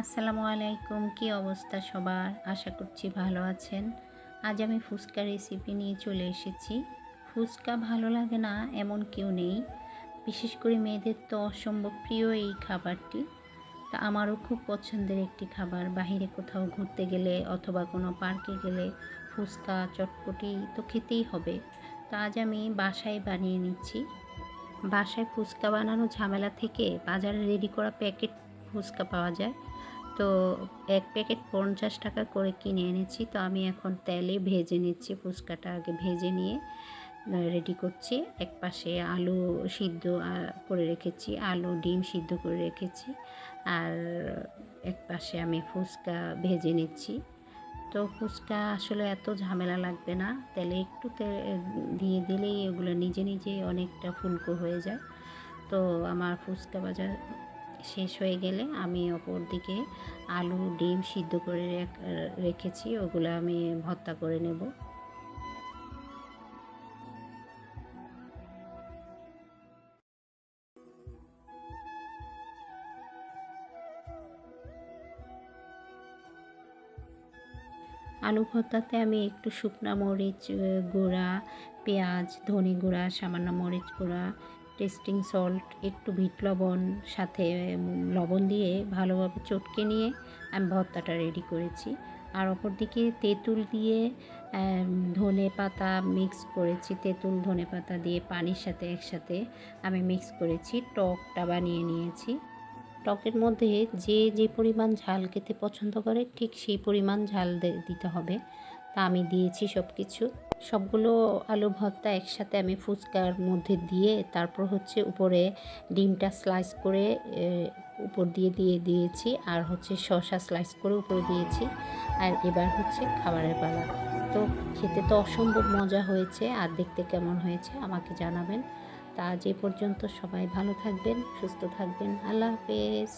আসসালামু আলাইকুম। কি অবস্থা সবার? আশা করছি ভালো আছেন। আজ আমি ফুচকা রেসিপি নিয়ে চলে এসেছি। ফুচকা ভালো লাগে না এমন কেউ নেই। বিশেষ করে মেয়েদের তো অসম্ভব প্রিয় এই খাবারটি। তা আমারও খুব পছন্দের একটি খাবার। বাহিরে কোথাও ঘুরতে গেলে অথবা কোনো পার্কে গেলে ফুচকা, চটপটি তো খেতেই হবে। তো আজ আমি বাসায় বানিয়ে নিচ্ছি। বাসায় ফুচকা বানানো ঝামেলা থেকে বাজারে রেডি করা প্যাকেট ফুচকা পাওয়া যায়। তো ১ প্যাকেট ৫০ টাকা করে কিনে এনেছি। তো আমি এখন তেলে ভেজে নিচ্ছি। ফুচকাটা আগে ভেজে নিয়ে রেডি করছি। একপাশে আলু সিদ্ধ করে রেখেছি। আলু, ডিম সিদ্ধ করে রেখেছি। আর একপাশে আমি ফুচকা ভেজে নিচ্ছি। তো ফুচকা আসলে এত ঝামেলা লাগবে না। তেলে একটু দিয়ে দিলেই এগুলো নিজে নিজেই অনেকটা ফুলকো হয়ে যায়। তো আমার ফুচকা ভাজা শেষ হয়ে গেলে আমি অপর দিকে আলু, ডিম সিদ্ধ করে রেখেছি, ওগুলো আমি ভর্তা করে নেব। আলু ভর্তাতে আমি একটু শুকনা মরিচ গুঁড়া, পেঁয়াজ, ধনে গুঁড়া, সামান্য মরিচ গুঁড়া, টেস্টিং সল্ট, একটু বিট লবণ, সাথে লবণ দিয়ে ভালোভাবে চটকে নিয়ে আমি ভর্তাটা রেডি করেছি। আর অপরদিকে তেঁতুল দিয়ে ধনেপাতা মিক্স করেছি। তেঁতুল ধনেপাতা দিয়ে পানির সাথে একসাথে আমি মিক্স করেছি। টকটা বানিয়ে নিয়েছি। টকের মধ্যে যে পরিমাণ ঝাল খেতে পছন্দ করে ঠিক সেই পরিমাণ ঝাল দিতে হবে। তা আমি দিয়েছি সব কিছু। সবগুলো আলু ভর্তা একসাথে আমি ফুচকার মধ্যে দিয়ে তারপর হচ্ছে উপরে ডিমটা স্লাইস করে উপর দিয়ে দিয়েছি। আর হচ্ছে শসা স্লাইস করে উপরে দিয়েছি। আর এবার হচ্ছে খাবারের পালা। তো খেতে তো অসম্ভব মজা হয়েছে। আর দেখতে কেমন হয়েছে আমাকে জানাবেন। তা আজ এ পর্যন্ত। সবাই ভালো থাকবেন, সুস্থ থাকবেন। আল্লাহ হাফেজ।